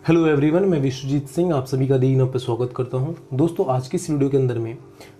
Hello everyone, मैं विश्वजीत सिंह आप सभी का दी इन पे स्वागत करता हूं। दोस्तों, आज की इस वीडियो के अंदर में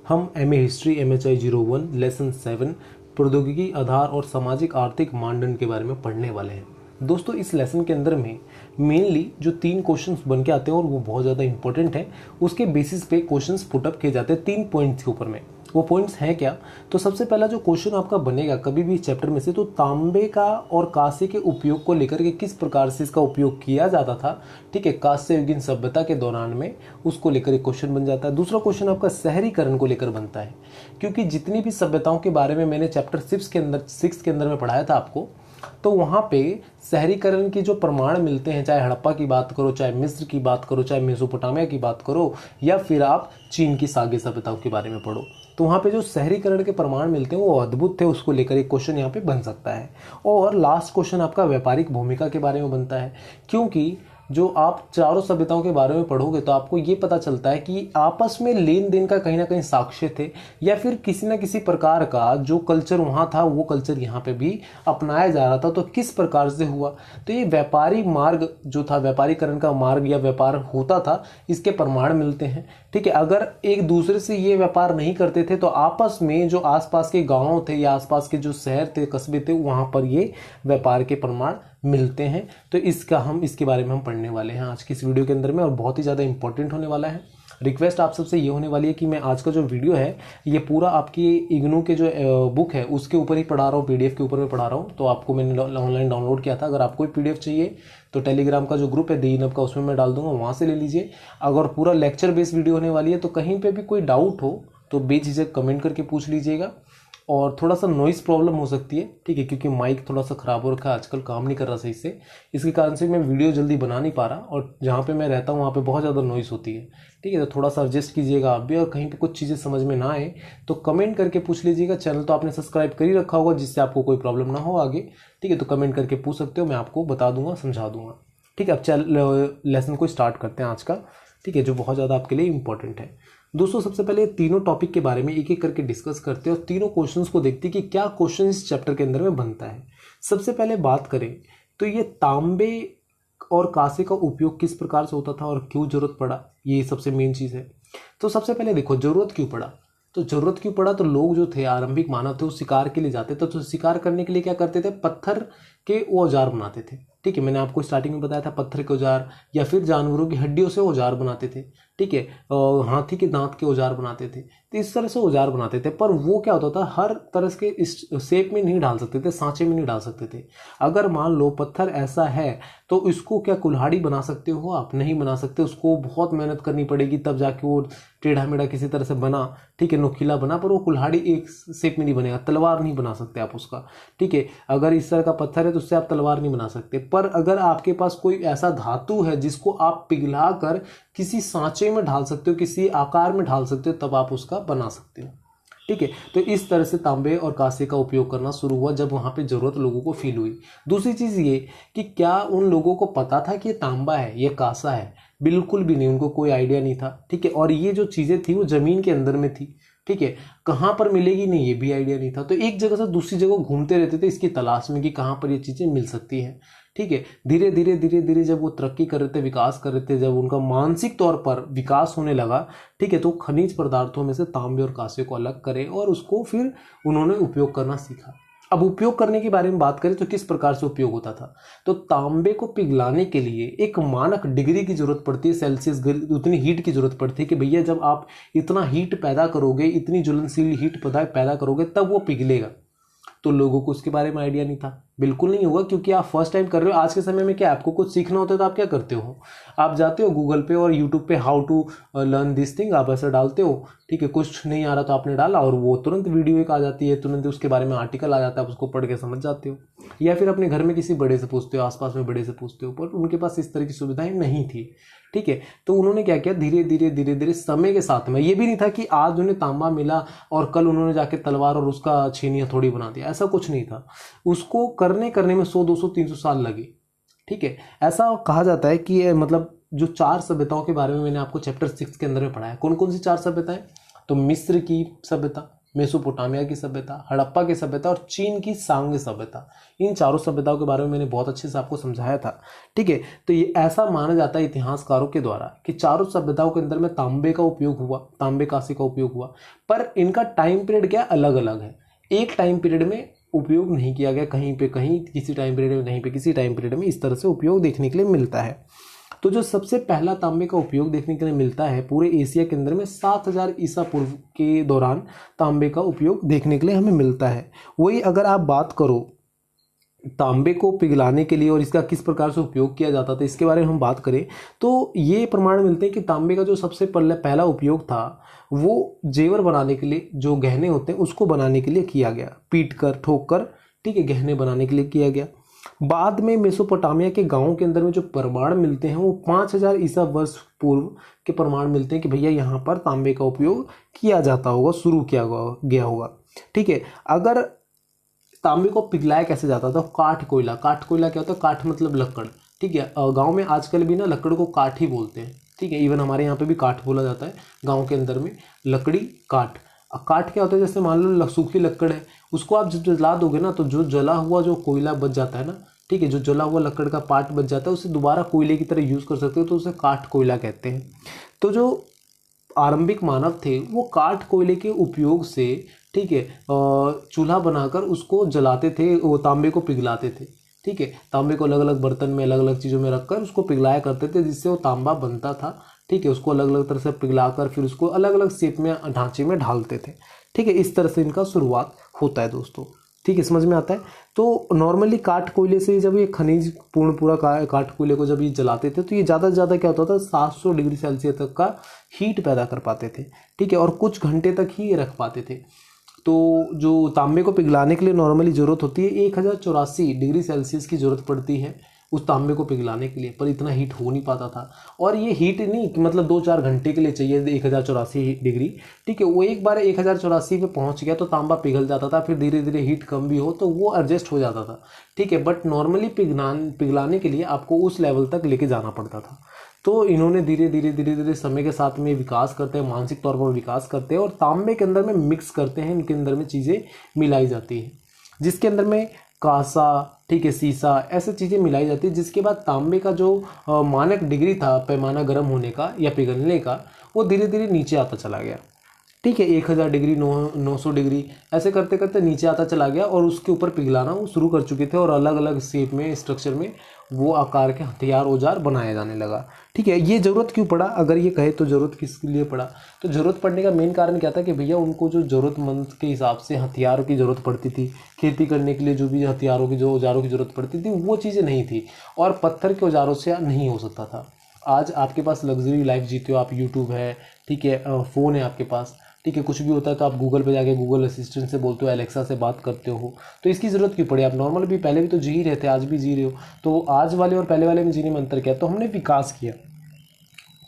हम एमए हिस्ट्री MHI 01 लेसन 7 प्रौद्योगिकी आधार और सामाजिक आर्थिक मानदंड के बारे में पढ़ने वाले हैं। दोस्तों, इस लेसन के अंदर में मेनली जो 3 क्वेश्चंस बन के आते हैं और वो बहुत ज़्यादा इंपॉर्टेंट है, उसके बेसिस पे क्वेश्चंस पुटअप किए जाते हैं 3 पॉइंट्स के ऊपर में। वो पॉइंट्स हैं क्या? तो सबसे पहला जो क्वेश्चन आपका बनेगा कभी भी चैप्टर में से, तो तांबे का और कांसे के उपयोग को लेकर के किस प्रकार से इसका उपयोग किया जाता था, ठीक है, कांस्ययुगीन सभ्यता के दौरान में, उसको लेकर एक क्वेश्चन बन जाता है। दूसरा क्वेश्चन आपका शहरीकरण को लेकर बनता है, क्योंकि जितनी भी सभ्यताओं के बारे में मैंने चैप्टर 6 के अंदर में पढ़ाया था आपको, तो वहाँ पे शहरीकरण की जो प्रमाण मिलते हैं, चाहे हड़प्पा की बात करो, चाहे मिस्र की बात करो, चाहे मेसोपोटामिया की बात करो, या फिर आप चीन की सागे सभ्यताओं के बारे में पढ़ो, तो वहाँ पे जो शहरीकरण के प्रमाण मिलते हैं वो अद्भुत थे। उसको लेकर एक क्वेश्चन यहाँ पे बन सकता है। और लास्ट क्वेश्चन आपका व्यापारिक भूमिका के बारे में बनता है, क्योंकि जो आप चारों सभ्यताओं के बारे में पढ़ोगे तो आपको ये पता चलता है कि आपस में लेन देन का कहीं ना कहीं साक्ष्य थे, या फिर किसी न किसी प्रकार का जो कल्चर वहाँ था वो कल्चर यहाँ पे भी अपनाया जा रहा था, तो किस प्रकार से हुआ। तो ये व्यापारी मार्ग जो था, व्यापारीकरण का मार्ग या व्यापार होता था, इसके प्रमाण मिलते हैं। ठीक है, अगर एक दूसरे से ये व्यापार नहीं करते थे तो आपस में जो आसपास के गांव थे या आसपास के जो शहर थे, कस्बे थे, वहां पर ये व्यापार के प्रमाण मिलते हैं। तो इसके बारे में हम पढ़ने वाले हैं आज की इस वीडियो के अंदर में, और बहुत ही ज़्यादा इंपॉर्टेंट होने वाला है। रिक्वेस्ट आप सबसे ये होने वाली है कि मैं आज का जो वीडियो है ये पूरा आपकी इग्नू के जो बुक है उसके ऊपर ही पढ़ा रहा हूँ, PDF के ऊपर में पढ़ा रहा हूँ। तो आपको मैंने ऑनलाइन डाउनलोड किया था। अगर आपको PDF चाहिए तो टेलीग्राम का जो ग्रुप है दीनब का, उसमें मैं डाल दूंगा, वहाँ से ले लीजिए। अगर पूरा लेक्चर बेस्ड वीडियो होने वाली है तो कहीं पर भी कोई डाउट हो तो बेझिझक कमेंट करके पूछ लीजिएगा। और थोड़ा सा नॉइस प्रॉब्लम हो सकती है, ठीक है, क्योंकि माइक थोड़ा सा ख़राब हो रखा है, आजकल काम नहीं कर रहा सही से, इसके कारण से मैं वीडियो जल्दी बना नहीं पा रहा। और जहाँ पे मैं रहता हूँ वहाँ पे बहुत ज़्यादा नॉइस होती है, ठीक है, तो थोड़ा सा एडजस्ट कीजिएगा आप भी। और कहीं पे कुछ चीज़ें समझ में ना आए तो कमेंट करके पूछ लीजिएगा। चैनल तो आपने सब्सक्राइब कर ही रखा होगा, जिससे आपको कोई प्रॉब्लम ना हो आगे, ठीक है, तो कमेंट करके पूछ सकते हो, मैं आपको बता दूंगा, समझा दूंगा। ठीक है, अब चल लेसन को स्टार्ट करते हैं आज का, ठीक है, जो बहुत ज़्यादा आपके लिए इंपॉर्टेंट है। दोस्तों, सबसे पहले तीनों टॉपिक के बारे में एक एक करके डिस्कस करते हैं और तीनों क्वेश्चंस को देखते हैं कि क्या क्वेश्चन इस चैप्टर के अंदर में बनता है। सबसे पहले बात करें तो ये तांबे और कांसे का उपयोग किस प्रकार से होता था और क्यों जरूरत पड़ा, ये सबसे मेन चीज़ है। तो सबसे पहले देखो, जरूरत क्यों पड़ा। तो जरूरत क्यों पड़ा, तो लोग जो थे, आरंभिक मानव थे, वो शिकार के लिए जाते थे। तो शिकार करने के लिए क्या करते थे, पत्थर के औजार बनाते थे। ठीक है, मैंने आपको स्टार्टिंग में बताया था, पत्थर के औजार, या फिर जानवरों की हड्डियों से औजार बनाते थे, ठीक है, हाथी के दांत के औजार बनाते थे। तो इस तरह से औजार बनाते थे, पर वो क्या होता था, हर तरह के इस शेप में नहीं डाल सकते थे, सांचे में नहीं डाल सकते थे। अगर मान लो पत्थर ऐसा है तो इसको क्या कुल्हाड़ी बना सकते हो आप? नहीं बना सकते, उसको बहुत मेहनत करनी पड़ेगी, तब जाके वो टेढ़ा मेढ़ा किसी तरह से बना, ठीक है, नुकीला बना, पर वो कुल्हाड़ी एक शेप में नहीं बनेगा। तलवार नहीं बना सकते आप उसका, ठीक है, अगर इस तरह का पत्थर है तो उससे आप तलवार नहीं बना सकते। पर अगर आपके पास कोई ऐसा धातु है जिसको आप पिघला कर किसी सांचे में ढाल सकते हो, किसी आकार में ढाल सकते हो, तब आप उसका बना सकते हो, ठीक है। तो इस तरह से तांबे और कांसे का उपयोग करना शुरू हुआ जब वहां पे जरूरत लोगों को फील हुई। दूसरी चीज ये कि क्या उन लोगों को पता था कि ये तांबा है, ये कांसा है? बिल्कुल भी नहीं, उनको कोई आइडिया नहीं था, ठीक है। और ये जो चीजें थी वो जमीन के अंदर में थी, ठीक है, कहाँ पर मिलेगी नहीं ये भी आइडिया नहीं था। तो एक जगह से दूसरी जगह घूमते रहते थे इसकी तलाश में कि कहाँ पर ये चीजें मिल सकती हैं, ठीक है। धीरे धीरे धीरे धीरे जब वो तरक्की कर रहे थे, विकास कर रहे थे, जब उनका मानसिक तौर पर विकास होने लगा, ठीक है, तो खनिज पदार्थों में से तांबे और कांसे को अलग करे और उसको फिर उन्होंने उपयोग करना सीखा। अब उपयोग करने के बारे में बात करें तो किस प्रकार से उपयोग होता था। तो तांबे को पिघलाने के लिए एक मानक डिग्री की जरूरत पड़ती है, सेल्सियस, उतनी हीट की जरूरत पड़ती है कि भैया जब आप इतना हीट पैदा करोगे, इतनी ज्वलनशील हीट पैदा करोगे, तब वो पिघलेगा। तो लोगों को उसके बारे में आइडिया नहीं था, बिल्कुल नहीं होगा, क्योंकि आप फर्स्ट टाइम कर रहे हो। आज के समय में क्या, आपको कुछ सीखना होता है तो आप क्या करते हो, आप जाते हो गूगल पे और यूट्यूब पे how to learn this thing, आप ऐसा डालते हो, ठीक है, कुछ नहीं आ रहा तो आपने डाला और वो तुरंत वीडियो एक आ जाती है, तुरंत उसके बारे में आर्टिकल आ जाता है, आप उसको पढ़ के समझ जाते हो। या फिर अपने घर में किसी बड़े से पूछते हो, आसपास में बड़े से पूछते हो, पर उनके पास इस तरह की सुविधाएं नहीं थी, ठीक है। तो उन्होंने क्या किया, धीरे धीरे धीरे धीरे समय के साथ में, ये भी नहीं था कि आज उन्हें तांबा मिला और कल उन्होंने जाके तलवार और उसका छेनी हथौड़ी बना दिया, ऐसा कुछ नहीं था। उसको करने में 100 200 300 साल लगे, ठीक है। ऐसा कहा जाता है कि मतलब जो 4 सभ्यताओं के बारे में मैंने आपको चैप्टर 6 के अंदर में पढ़ा है, कौन कौन सी 4 सभ्यताएं, तो मिस्र की सभ्यता, मेसोपोटामिया की सभ्यता, हड़प्पा की सभ्यता और चीन की सांग सभ्यता। इन चारों सभ्यताओं के बारे में मैंने बहुत अच्छे से आपको समझाया था। ठीक है, तो ये ऐसा माना जाता है इतिहासकारों के द्वारा कि चारों सभ्यताओं के अंदर में तांबे का उपयोग हुआ, तांबे कांसे का उपयोग हुआ, पर इनका टाइम पीरियड क्या अलग अलग है। एक टाइम पीरियड में उपयोग नहीं किया गया, कहीं पे कहीं किसी टाइम पीरियड में, कहीं पे किसी टाइम पीरियड में, इस तरह से उपयोग देखने के लिए मिलता है। तो जो सबसे पहला तांबे का उपयोग देखने के लिए मिलता है पूरे एशिया के अंदर में 7000 ईसा पूर्व के दौरान तांबे का उपयोग देखने के लिए हमें मिलता है। वही अगर आप बात करो तांबे को पिघलाने के लिए और इसका किस प्रकार से उपयोग किया जाता था, इसके बारे में हम बात करें तो ये प्रमाण मिलते हैं कि तांबे का जो सबसे पहला उपयोग था वो जेवर बनाने के लिए, जो गहने होते हैं उसको बनाने के लिए किया गया, पीट कर ठोक कर, ठीक है, गहने बनाने के लिए किया गया। बाद में मेसोपोटामिया के गांवों के अंदर में जो प्रमाण मिलते हैं वो 5000 ईसा वर्ष पूर्व के प्रमाण मिलते हैं कि भैया यहाँ पर तांबे का उपयोग किया जाता होगा, शुरू किया गया होगा। ठीक है, अगर तांबे को पिघलाया कैसे जाता था, काठ कोयला क्या होता है, काठ मतलब लकड़। ठीक है, गांव में आजकल भी ना लकड़ को काठ ही बोलते हैं। ठीक है, इवन हमारे यहाँ पे भी काठ बोला जाता है गांव के अंदर में, लकड़ी काठ। काठ क्या होता है, जैसे मान लो सूखी लकड़ है, उसको आप जब जला दोगे ना तो जो जला हुआ जो कोयला बच जाता है ना, ठीक है, जो जला हुआ लकड़ का पार्ट बच जाता है उसे दोबारा कोयले की तरह यूज़ कर सकते हो, तो उसे काठ कोयला कहते हैं। तो जो आरंभिक मानव थे वो काठ कोयले के उपयोग से, ठीक है, चूल्हा बनाकर उसको जलाते थे, वो तांबे को पिघलाते थे। ठीक है, तांबे को अलग अलग बर्तन में, अलग अलग चीज़ों में रखकर उसको पिघलाया करते थे, जिससे वो तांबा बनता था। ठीक है, उसको अलग अलग तरह से पिघलाकर फिर उसको अलग अलग शेप में, ढांचे में ढालते थे। ठीक है, इस तरह से इनका शुरुआत होता है दोस्तों। ठीक है, समझ में आता है। तो नॉर्मली काठ कोयले से जब ये खनिज पूर्ण पूरा काठ कोयले को जब ये जलाते थे तो ये ज़्यादा से ज़्यादा क्या होता था, 700 डिग्री सेल्सियस तक का हीट पैदा कर पाते थे। ठीक है, और कुछ घंटे तक ही ये रख पाते थे। तो जो तांबे को पिघलाने के लिए नॉर्मली ज़रूरत होती है 1084 डिग्री सेल्सियस की ज़रूरत पड़ती है उस तांबे को पिघलाने के लिए, पर इतना हीट हो नहीं पाता था। और ये हीट नहीं कि मतलब 2-4 घंटे के लिए चाहिए 1084 डिग्री। ठीक है, वो एक बार 1084 पे पहुंच गया तो तांबा पिघल जाता था, फिर धीरे धीरे हीट कम भी हो तो वो एडजस्ट हो जाता था। ठीक है, बट नॉर्मली पिघलाने के लिए आपको उस लेवल तक लेके जाना पड़ता था। तो इन्होंने धीरे धीरे समय के साथ में विकास करते हैं, मानसिक तौर पर विकास करते हैं और तांबे के अंदर में मिक्स करते हैं, इनके अंदर में चीज़ें मिलाई जाती है, जिसके अंदर में कांसा, ठीक है, सीसा, ऐसे चीज़ें मिलाई जाती है। जिसके बाद तांबे का जो मानक डिग्री था, पैमाना गर्म होने का या पिघलने का, वो धीरे धीरे नीचे आता चला गया। ठीक है, 1000 डिग्री, 900 डिग्री, ऐसे करते करते नीचे आता चला गया और उसके ऊपर पिघलाना वो शुरू कर चुके थे और अलग अलग शेप में, स्ट्रक्चर में वो आकार के हथियार औजार बनाया जाने लगा। ठीक है, ये ज़रूरत क्यों पड़ा, अगर ये कहे तो ज़रूरत किस लिए पड़ा, तो ज़रूरत पड़ने का मेन कारण क्या था कि भैया उनको जो ज़रूरतमंद के हिसाब से हथियारों की ज़रूरत पड़ती थी, खेती करने के लिए जो भी हथियारों की, जो औजारों की ज़रूरत पड़ती थी, वो चीज़ें नहीं थी और पत्थर के औजारों से नहीं हो सकता था। आज आपके पास लग्जरी लाइफ जीते हो आप, यूट्यूब है, ठीक है, फ़ोन है आपके पास, ठीक है, कुछ भी होता है तो आप गूगल पे जाके गूगल असिस्टेंट से बोलते हो, एलेक्सा से बात करते हो, तो इसकी ज़रूरत क्यों पड़ी। आप नॉर्मल भी पहले भी तो जी ही रहते, आज भी जी रहे हो, तो आज वाले और पहले वाले में जीने में अंतर क्या, तो हमने विकास किया।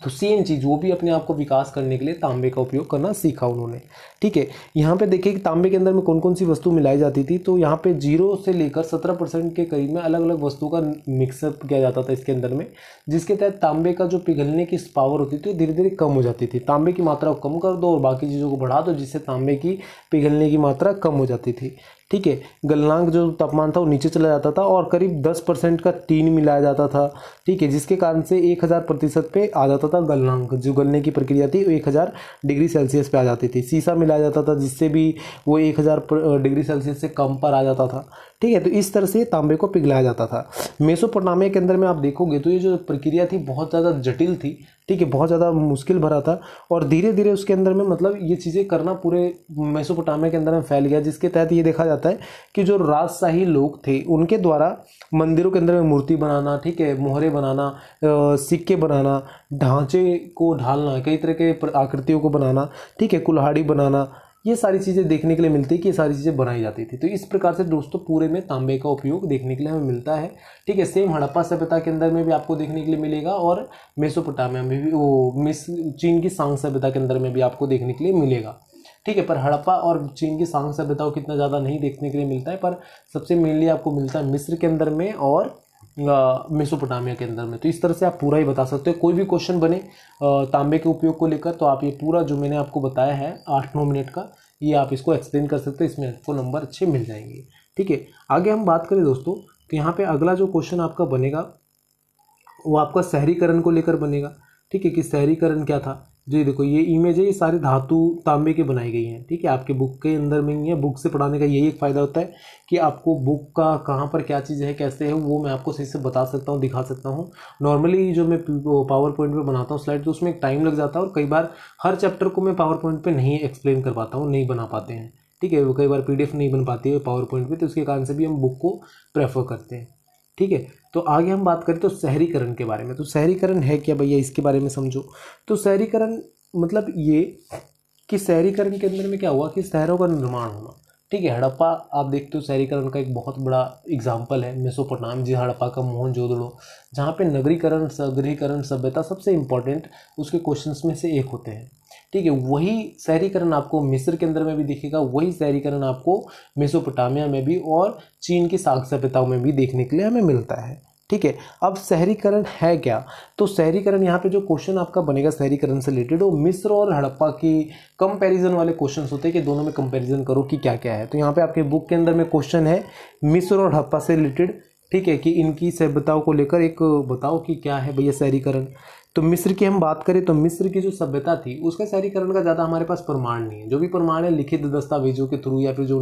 तो सेम चीज़ वो भी अपने आप को विकास करने के लिए तांबे का उपयोग करना सीखा उन्होंने। ठीक है, यहाँ पे देखिए कि तांबे के अंदर में कौन कौन सी वस्तु मिलाई जाती थी, तो यहाँ पे 0 से लेकर 17% के करीब में अलग अलग वस्तुओं का मिक्सअप किया जाता था इसके अंदर में, जिसके तहत तांबे का जो पिघलने की पावर होती थी वो धीरे धीरे कम हो जाती थी। तांबे की मात्रा को कम कर दो और बाकी चीज़ों को बढ़ा दो, जिससे तांबे की पिघलने की मात्रा कम हो जाती थी। ठीक है, गलनांक जो तापमान था वो नीचे चला जाता था और करीब 10% का टीन मिलाया जाता था। ठीक है, जिसके कारण से 1000% पे आ जाता था गलनांक, जो गलने की प्रक्रिया थी वो 1000 डिग्री सेल्सियस पे आ जाती थी। सीसा मिलाया जाता था जिससे भी वो 1000 डिग्री सेल्सियस से कम पर आ जाता था। ठीक है, तो इस तरह से तांबे को पिघलाया जाता था। मेसोपोटामिया के अंदर में आप देखोगे तो ये जो प्रक्रिया थी बहुत ज़्यादा जटिल थी। ठीक है, बहुत ज़्यादा मुश्किल भरा था और धीरे धीरे उसके अंदर में मतलब ये चीज़ें करना पूरे मेसोपोटामिया के अंदर में फैल गया, जिसके तहत ये देखा जाता है कि जो राजशाही लोग थे उनके द्वारा मंदिरों के अंदर में मूर्ति बनाना, ठीक है, मोहरे बनाना, सिक्के बनाना, ढांचे को ढालना, कई तरह के आकृतियों को बनाना, ठीक है, कुल्हाड़ी बनाना, ये सारी चीज़ें देखने के लिए मिलती है कि ये सारी चीज़ें बनाई जाती थी। तो इस प्रकार से दोस्तों पूरे में तांबे का उपयोग देखने के लिए हमें मिलता है। ठीक है, सेम हड़प्पा सभ्यता के अंदर में भी आपको देखने के लिए मिलेगा और मेसोपोटामिया में भी, वो चीन की सांग सभ्यता के अंदर में भी आपको देखने के लिए मिलेगा। ठीक है, पर हड़प्पा और चीन की सांग सभ्यता को कितना ज़्यादा नहीं देखने के लिए मिलता है, पर सबसे मेनली आपको मिलता है मिस्र के अंदर में और मेसोपोटामिया के अंदर में। तो इस तरह से आप पूरा ही बता सकते हो। कोई भी क्वेश्चन बने तांबे के उपयोग को लेकर तो आप ये पूरा जो मैंने आपको बताया है 8-9 मिनट का, ये आप इसको एक्सप्लेन कर सकते हैं, इसमें आपको नंबर अच्छे मिल जाएंगे। ठीक है, आगे हम बात करें दोस्तों तो यहाँ पे अगला जो क्वेश्चन आपका बनेगा वो आपका शहरीकरण को लेकर बनेगा। ठीक है, कि शहरीकरण क्या था। जी देखो ये इमेज है, ये सारे धातु तांबे की बनाई गई हैं। ठीक है, आपके बुक के अंदर में ही है। बुक से पढ़ाने का यही एक फ़ायदा होता है कि आपको बुक का कहाँ पर क्या चीज़ है कैसे है वो मैं आपको सही से बता सकता हूँ, दिखा सकता हूँ। नॉर्मली जो मैं पावर पॉइंट पे बनाता हूँ स्लाइड तो उसमें एक टाइम लग जाता है और कई बार हर चैप्टर को मैं पावर पॉइंट पे नहीं एक्सप्लेन कर पाता हूँ, नहीं बना पाते हैं। ठीक है, वो कई बार PDF नहीं बन पाती है पावर पॉइंट पर, तो उसके कारण से भी हम बुक को प्रेफर करते हैं। ठीक है, तो आगे हम बात करें तो शहरीकरण के बारे में। तो शहरीकरण है क्या भैया, इसके बारे में समझो। तो शहरीकरण मतलब ये कि शहरीकरण के अंदर में क्या हुआ कि शहरों का निर्माण होना। ठीक है, हड़प्पा आप देखते हो शहरीकरण का एक बहुत बड़ा एग्जाम्पल है, मेसोपोटामिया हड़प्पा का मोहनजोदड़ो, जहाँ पे नगरीकरण शहरीकरण सभ्यता सबसे इम्पोर्टेंट उसके क्वेश्चंस में से एक होते हैं। ठीक है, वही शहरीकरण आपको मिस्र के अंदर में भी दिखेगा, वही शहरीकरण आपको मेसोपोटामिया में भी और चीन की शाक सभ्यताओं में भी देखने के लिए हमें मिलता है। ठीक है, अब शहरीकरण है क्या। तो शहरीकरण यहाँ पे जो क्वेश्चन आपका बनेगा शहरीकरण से रिलेटेड वो मिस्र और हड़प्पा की कंपैरिजन वाले क्वेश्चंस होते हैं कि दोनों में कंपैरिजन करो कि क्या क्या है। तो यहाँ पे आपके बुक के अंदर में क्वेश्चन है मिस्र और हड़प्पा से रिलेटेड। ठीक है, कि इनकी सभ्यताओं को लेकर एक बताओ कि क्या है भैया शहरीकरण। तो मिस्र की हम बात करें तो मिस्र की जो सभ्यता थी उसका शहरीकरण का ज़्यादा हमारे पास प्रमाण नहीं है। जो भी प्रमाण है लिखित दस्तावेजों के थ्रू या फिर जो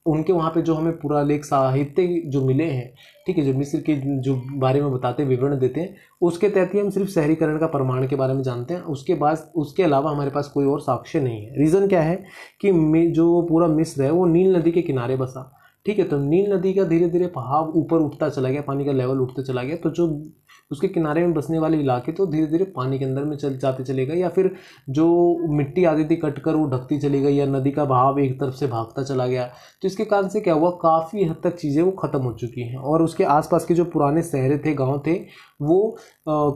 उनके वहाँ पे जो हमें पुरालेख साहित्य जो मिले हैं। ठीक है, जो मिस्र के जो बारे में बताते हैं विवरण देते हैं उसके तहत ही हम सिर्फ शहरीकरण का प्रमाण के बारे में जानते हैं। उसके बाद उसके अलावा हमारे पास कोई और साक्ष्य नहीं है। रीज़न क्या है कि जो पूरा मिस्र है वो नील नदी के किनारे बसा। ठीक है, तो नील नदी का धीरे धीरे बहाव ऊपर उठता चला गया, पानी का लेवल उठता चला गया, तो जो उसके किनारे में बसने वाले इलाके तो धीरे धीरे पानी के अंदर में जाते चले गए, या फिर जो मिट्टी आती थी कटकर वो ढकती चली गई, या नदी का बहाव एक तरफ से भागता चला गया। तो इसके कारण से क्या हुआ, काफ़ी हद तक चीज़ें वो ख़त्म हो चुकी हैं और उसके आसपास के जो पुराने शहर थे गाँव थे वो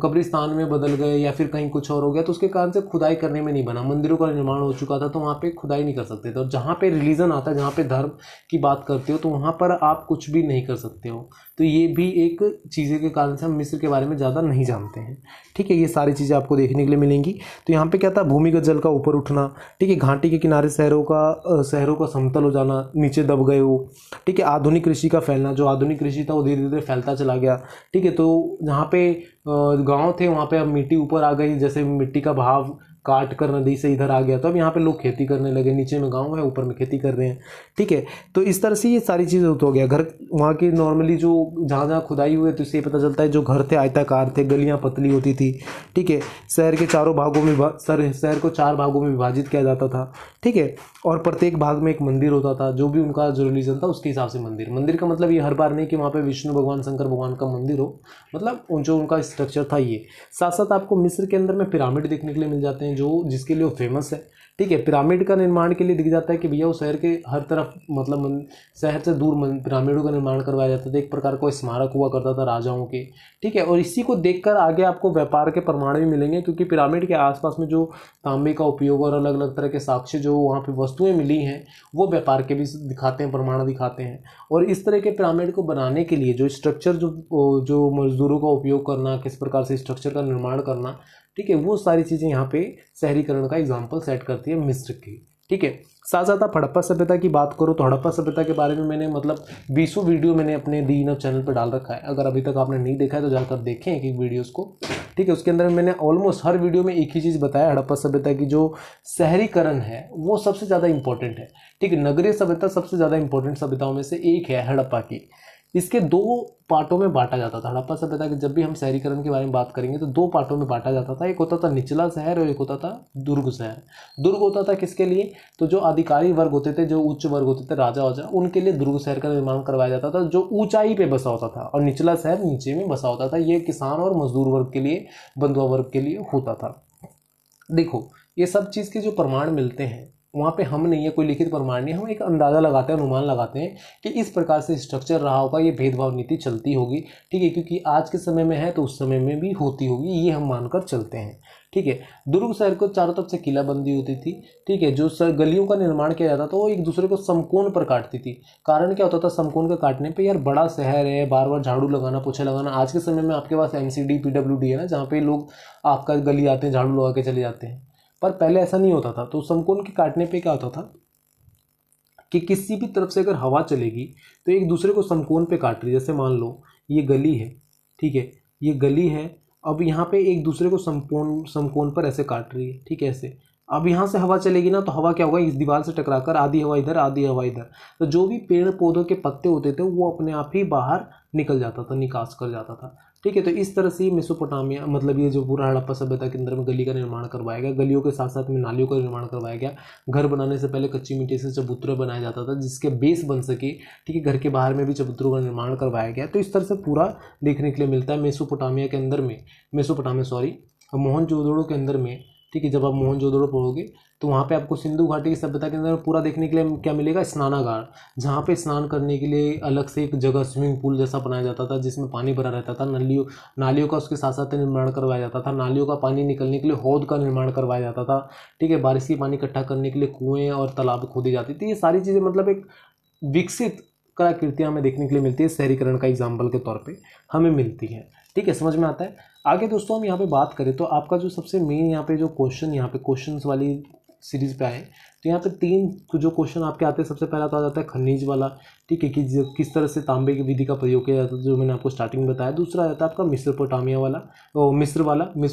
कब्रिस्तान में बदल गए या फिर कहीं कुछ और हो गया। तो उसके कारण से खुदाई करने में नहीं बना, मंदिरों का निर्माण हो चुका था तो वहाँ पे खुदाई नहीं कर सकते थे। और जहाँ पे रिलीजन आता है, जहाँ पे धर्म की बात करते हो तो वहाँ पर आप कुछ भी नहीं कर सकते हो। तो ये भी एक चीज़ें के कारण से हम मिस्र के बारे में ज़्यादा नहीं जानते हैं। ठीक है, ये सारी चीज़ें आपको देखने के लिए मिलेंगी। तो यहाँ पे क्या था, भूमिगत जल का ऊपर उठना। ठीक है, घाटी के किनारे शहरों का समतल हो जाना, नीचे दब गए वो। ठीक है, आधुनिक कृषि का फैलना, जो आधुनिक कृषि था वो धीरे धीरे फैलता चला गया। ठीक है, तो जहाँ पे गांव थे वहाँ पे अब मिट्टी ऊपर आ गई, जैसे मिट्टी का बहाव काट कर नदी से इधर आ गया तो अब यहाँ पे लोग खेती करने लगे, नीचे में गांव है ऊपर में खेती कर रहे हैं। ठीक है, तो इस तरह से ये सारी चीज़ें हो गया। घर वहाँ के नॉर्मली जो जहाँ जहाँ खुदाई हुई तो इससे पता चलता है जो घर थे आयताकार थे, गलियाँ पतली होती थी। ठीक है, शहर के चारों भागों में शहर को 4 भागों में विभाजित किया जाता था। ठीक है, और प्रत्येक भाग में एक मंदिर होता था, जो भी उनका जो रिलीजन था उसके हिसाब से मंदिर का मतलब ये हर बार नहीं कि वहाँ पे विष्णु भगवान शंकर भगवान का मंदिर हो, मतलब जो उनका स्ट्रक्चर था ये। साथ साथ आपको मिस्र के अंदर में पिरामिड देखने के लिए मिल जाते हैं जो जिसके लिए वो फेमस है। ठीक है, पिरामिड का निर्माण के लिए दिख जाता है कि भैया वो शहर के हर तरफ मतलब शहर से दूर पिरामिडों का निर्माण करवाया जाता था। एक प्रकार का स्मारक हुआ करता था राजाओं के। ठीक है, और इसी को देखकर आगे आपको व्यापार के प्रमाण भी मिलेंगे, क्योंकि पिरामिड के आसपास में जो तांबे का उपयोग और अलग अलग तरह के साक्ष्य जो वहाँ पे वस्तुएं मिली हैं वो व्यापार के भी दिखाते हैं, प्रमाण दिखाते हैं। और इस तरह के पिरामिड को बनाने के लिए जो स्ट्रक्चर जो मजदूरों का उपयोग करना, किस प्रकार से स्ट्रक्चर का निर्माण करना, ठीक है, वो सारी चीज़ें यहाँ पे शहरीकरण का एग्जाम्पल सेट करती है मिस्र की। ठीक है, साथ साथ आप हड़प्पा सभ्यता की बात करो तो हड़प्पा सभ्यता के बारे में मैंने मतलब 20 वीडियो मैंने अपने दी इनफ चैनल पर डाल रखा है। अगर अभी तक आपने नहीं देखा है तो जाकर देखें एक एक वीडियोज़ को। ठीक है, उसके अंदर मैंने ऑलमोस्ट हर वीडियो में एक ही चीज़ बताया, हड़प्पा सभ्यता की जो शहरीकरण है वो सबसे ज़्यादा इंपॉर्टेंट है। ठीक है, नगरीय सभ्यता सबसे ज़्यादा इंपॉर्टेंट सभ्यताओं में से एक है हड़प्पा की। इसके 2 पार्टों में बांटा जाता था। हड़प्पा सभ्यता के जब भी हम शहरीकरण के बारे में बात करेंगे तो 2 पार्टों में बांटा जाता था। एक होता था निचला शहर और एक होता था दुर्ग शहर। दुर्ग होता था किसके लिए, तो जो अधिकारी वर्ग होते थे, जो उच्च वर्ग होते थे, राजा वाजा, उनके लिए दुर्ग शहर का निर्माण करवाया जाता था जो ऊंचाई पे बसा होता था, और निचला शहर नीचे में बसा होता था। ये किसान और मजदूर वर्ग के लिए, बंधुआ वर्ग के लिए होता था। देखो ये सब चीज़ के जो प्रमाण मिलते हैं वहाँ पे हम नहीं है, कोई लिखित प्रमाण नहीं, हम एक अंदाज़ा लगाते हैं, अनुमान लगाते हैं कि इस प्रकार से स्ट्रक्चर रहा होगा, ये भेदभाव नीति चलती होगी। ठीक है, क्योंकि आज के समय में है तो उस समय में भी होती होगी, ये हम मानकर चलते हैं। ठीक है, दुर्ग शहर को चारों तरफ से किलाबंदी होती थी। ठीक है, जो गलियों का निर्माण किया जाता था वो एक दूसरे को समकोण पर काटती थी। कारण क्या होता था समकोण का काटने पे, यार बड़ा शहर है, बार बार झाड़ू लगाना, पोछा लगाना। आज के समय में आपके पास MCD PWD है ना, जहाँ पे लोग आपका गली आते हैं झाड़ू लगा के चले जाते हैं। पर पहले ऐसा नहीं होता था। तो समकोण के काटने पे क्या होता था कि किसी भी तरफ से अगर हवा चलेगी तो एक दूसरे को समकोण पे काट रही है। जैसे मान लो ये गली है, ठीक है, ये गली है, अब यहाँ पे एक दूसरे को समकोण पर ऐसे काट रही है, ठीक है, ऐसे। अब यहाँ से हवा चलेगी ना, तो हवा क्या होगा, इस दीवार से टकराकर आधी हवा इधर आधी हवा इधर, तो जो भी पेड़ पौधों के पत्ते होते थे वो अपने आप ही बाहर निकल जाता था, निकास कर जाता था, ठीक है। तो इस तरह से मेसोपोटामिया मतलब ये जो पूरा हड़प्पा सभ्यता के अंदर में गली का निर्माण करवाया गया, गलियों के साथ साथ में नालियों का निर्माण करवाया गया। घर बनाने से पहले कच्ची मिट्टी से चबूतरे बनाया जाता था जिसके बेस बन सके, ठीक है। घर के बाहर में भी चबूतरों का निर्माण करवाया गया। तो इस तरह से पूरा देखने के लिए मिलता है मेसोपोटामिया के अंदर में, मोहनजोदड़ो के अंदर में, ठीक है। जब आप मोहनजोदड़ो पढ़ोगे तो वहाँ पे आपको सिंधु घाटी की सभ्यता के अंदर पूरा देखने के लिए क्या मिलेगा, स्नानागार, जहाँ पे स्नान करने के लिए अलग से एक जगह स्विमिंग पूल जैसा बनाया जाता था जिसमें पानी भरा रहता था। नालियों का उसके साथ साथ निर्माण करवाया जाता था। नालियों का पानी निकलने के लिए हौद का निर्माण करवाया जाता था, ठीक है। बारिश की पानी इकट्ठा करने के लिए कुएँ और तालाब खोदी जाती थी। ये सारी चीज़ें मतलब एक विकसित कलाकृतियाँ हमें देखने के लिए मिलती है, शहरीकरण का एग्जाम्पल के तौर पर हमें मिलती है, ठीक है। समझ में आता है। आगे दोस्तों हम यहाँ पे बात करें तो आपका जो सबसे मेन यहाँ पे जो क्वेश्चन, यहाँ पे क्वेश्चंस वाली सीरीज पे आए तो यहाँ पे 3 जो क्वेश्चन आपके आते हैं। सबसे पहला तो आ जाता है खनिज वाला, ठीक है, कि किस तरह से तांबे की विधि का प्रयोग किया जाता है, जो मैंने आपको स्टार्टिंग में बताया। दूसरा आ जाता है आपका मेसोपोटामिया वाला, मिस्र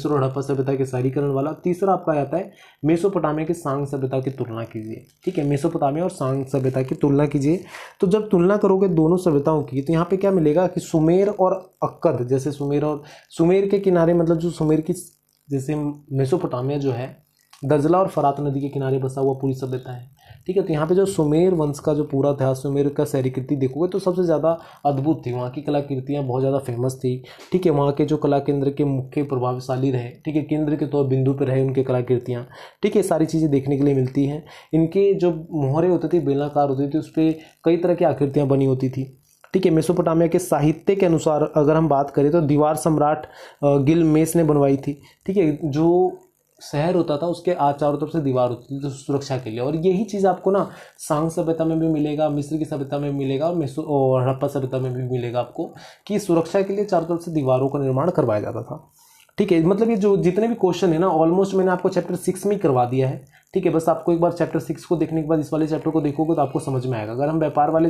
और हड़प्पा सभ्यता के शहरीकरण वाला। तीसरा आपका आ जाता है मेसोपोटामिया के सांग सभ्यता की तुलना कीजिए, ठीक है। मेसोपोटामिया और सांग सभ्यता की तुलना कीजिए। तो जब तुलना करोगे दोनों सभ्यताओं की तो यहाँ पे क्या मिलेगा कि सुमेर और अक्कद, जैसे सुमेर के किनारे मतलब जो सुमेर की, जैसे मेसोपोटामिया जो है दजला और फरात नदी के किनारे बसा हुआ पूरी सभ्यता है, ठीक है। तो यहाँ पे जो सुमेर वंश का जो पूरा था, सुमेर का शहरीकृति देखोगे तो सबसे ज़्यादा अद्भुत थी। वहाँ की कलाकृतियाँ बहुत ज़्यादा फेमस थी, ठीक है। वहाँ के जो कला केंद्र के मुख्य प्रभावशाली रहे, ठीक है, केंद्र के तौर बिंदु पर रहे उनके कलाकृतियाँ, ठीक है। सारी चीज़ें देखने के लिए मिलती हैं। इनके जो मोहरे होते थे बेलनाकार होती थी, उस पर कई तरह की आकृतियाँ बनी होती थी, ठीक है। मेसोपोटामिया के साहित्य के अनुसार अगर हम बात करें तो दीवार सम्राट गिलमेस ने बनवाई थी, ठीक है। जो शहर होता था उसके चारों तरफ से दीवार होती थी तो सुरक्षा के लिए। और यही चीज़ आपको ना सांग सभ्यता में भी मिलेगा, मिस्र की सभ्यता में मिलेगा और हड़प्पा सभ्यता में भी मिलेगा आपको, कि सुरक्षा के लिए चारों तरफ से दीवारों का निर्माण करवाया जाता था, ठीक है। मतलब ये जो जितने भी क्वेश्चन है ना ऑलमोस्ट मैंने आपको चैप्टर 6 में करवा दिया है, ठीक है। बस आपको एक बार चैप्टर 6 को देखने के बाद इस वाले चैप्टर को देखोगे तो आपको समझ में आएगा। अगर हम व्यापार वाले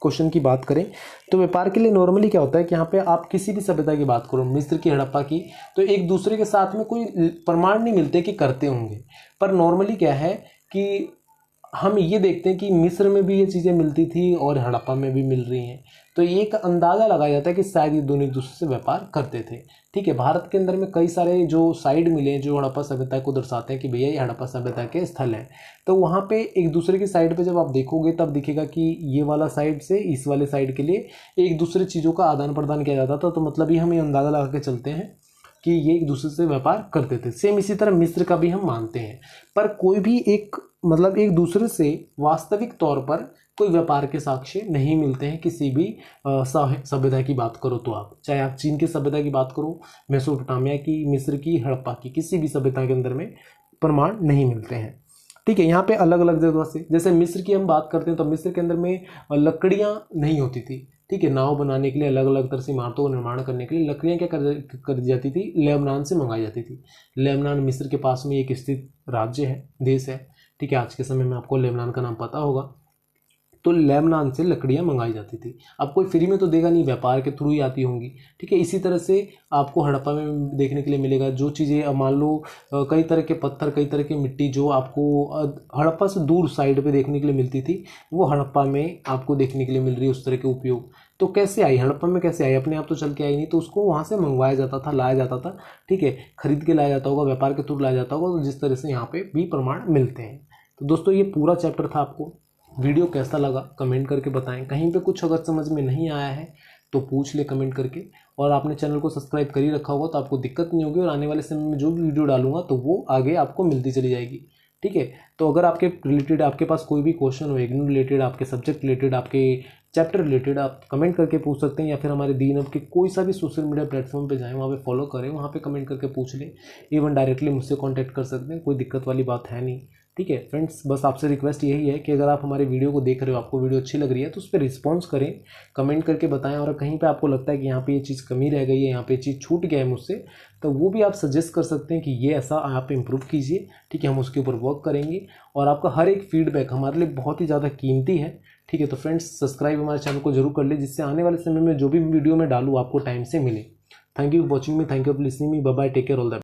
क्वेश्चन की बात करें तो व्यापार के लिए नॉर्मली क्या होता है कि यहाँ पे आप किसी भी सभ्यता की बात करो, मिस्र की, हड़प्पा की, तो एक दूसरे के साथ में कोई प्रमाण नहीं मिलते कि करते होंगे। पर नॉर्मली क्या है कि हम ये देखते हैं कि मिस्र में भी ये चीज़ें मिलती थी और हड़प्पा में भी मिल रही हैं। तो एक अंदाज़ा लगाया जाता है कि शायद ये दोनों एक दूसरे से व्यापार करते थे, ठीक है। भारत के अंदर में कई सारे जो साइड मिले जो हड़प्पा सभ्यता को दर्शाते हैं कि भैया ये हड़प्पा सभ्यता के स्थल हैं। तो वहाँ पे एक दूसरे की साइड पे जब आप देखोगे तब दिखेगा कि ये वाला साइड से इस वाले साइड के लिए एक दूसरे चीज़ों का आदान प्रदान किया जाता था। तो मतलब ये हम ये अंदाज़ा लगा के चलते हैं कि ये एक दूसरे से व्यापार करते थे। सेम इसी तरह मिस्र का भी हम मानते हैं। पर कोई भी एक मतलब एक दूसरे से वास्तविक तौर पर कोई व्यापार के साक्ष्य नहीं मिलते हैं किसी भी सभ्यता की बात करो तो आप, चाहे आप चीन की सभ्यता की बात करो, मेसोपोटामिया की, मिस्र की, हड़प्पा की, किसी भी सभ्यता के अंदर में प्रमाण नहीं मिलते हैं, ठीक है। यहाँ पे अलग अलग जगह से, जैसे मिस्र की हम बात करते हैं तो मिस्र के अंदर में लकड़ियाँ नहीं होती थी, ठीक है। नाव बनाने के लिए अलग अलग तरह से इमारतों का निर्माण करने के लिए लकड़ियाँ क्या कर दी जाती थी, लेबनान से मंगाई जाती थी। लेबनान मिस्र के पास में एक स्थित राज्य है, देश है, ठीक है। आज के समय में आपको लेबनान का नाम पता होगा। तो लेबनान से लकड़ियाँ मंगाई जाती थी। अब कोई फ्री में तो देगा नहीं, व्यापार के थ्रू ही आती होंगी, ठीक है। इसी तरह से आपको हड़प्पा में देखने के लिए मिलेगा जो चीज़ें मान लो कई तरह के पत्थर, कई तरह की मिट्टी जो आपको हड़प्पा से दूर साइड पे देखने के लिए मिलती थी, वो हड़प्पा में आपको देखने के लिए मिल रही है उस तरह के उपयोग। तो कैसे आई, हड़प्पा में कैसे आई, अपने आप तो चल के आई नहीं, तो उसको वहाँ से मंगवाया जाता था, लाया जाता था, ठीक है। खरीद के लाया जाता होगा, व्यापार के थ्रू लाया जाता होगा। तो जिस तरह से यहाँ पे भी प्रमाण मिलते हैं। तो दोस्तों ये पूरा चैप्टर था। आपको वीडियो कैसा लगा कमेंट करके बताएं। कहीं पे कुछ अगर समझ में नहीं आया है तो पूछ ले कमेंट करके। और आपने चैनल को सब्सक्राइब कर ही रखा होगा तो आपको दिक्कत नहीं होगी और आने वाले समय में जो भी वीडियो डालूंगा तो वो आगे आपको मिलती चली जाएगी, ठीक है। तो अगर आपके रिलेटेड आपके पास कोई भी क्वेश्चन हो, इग्नू रिलेटेड, आपके सब्जेक्ट रिलेटेड, आपके चैप्टर रिलेटेड, आप कमेंट करके पूछ सकते हैं। या फिर हमारे दीन अब के कोई सा भी सोशल मीडिया प्लेटफॉर्म पे जाएं, वहाँ पे फॉलो करें, वहाँ पे कमेंट करके पूछ लें। इवन डायरेक्टली मुझसे कांटेक्ट कर सकते हैं, कोई दिक्कत वाली बात है नहीं, ठीक है फ्रेंड्स, बस आपसे रिक्वेस्ट यही है कि अगर आप हमारे वीडियो को देख रहे हो, आपको वीडियो अच्छी लग रही है, तो उस पर रिस्पॉन्स करें, कमेंट करके बताएं। और कहीं पे आपको लगता है कि यहाँ पे ये चीज़ कमी रह गई है, यहाँ पे चीज़ छूट गया है मुझसे, तो वो भी आप सजेस्ट कर सकते हैं कि ये ऐसा आप इम्प्रूव कीजिए। ठीक है, हम उसके ऊपर वर्क करेंगे और आपका हर एक फीडबैक हमारे लिए बहुत ही ज़्यादा कीमती है। ठीक है, तो फ्रेंड्स सब्सक्राइब हमारे चैनल को जरूर कर ले, जिससे आने वाले समय में जो भी वीडियो मैं डालूँ आपको टाइम से मिले। Thank you for watching me, thank you for listening me, bye bye, take care, all the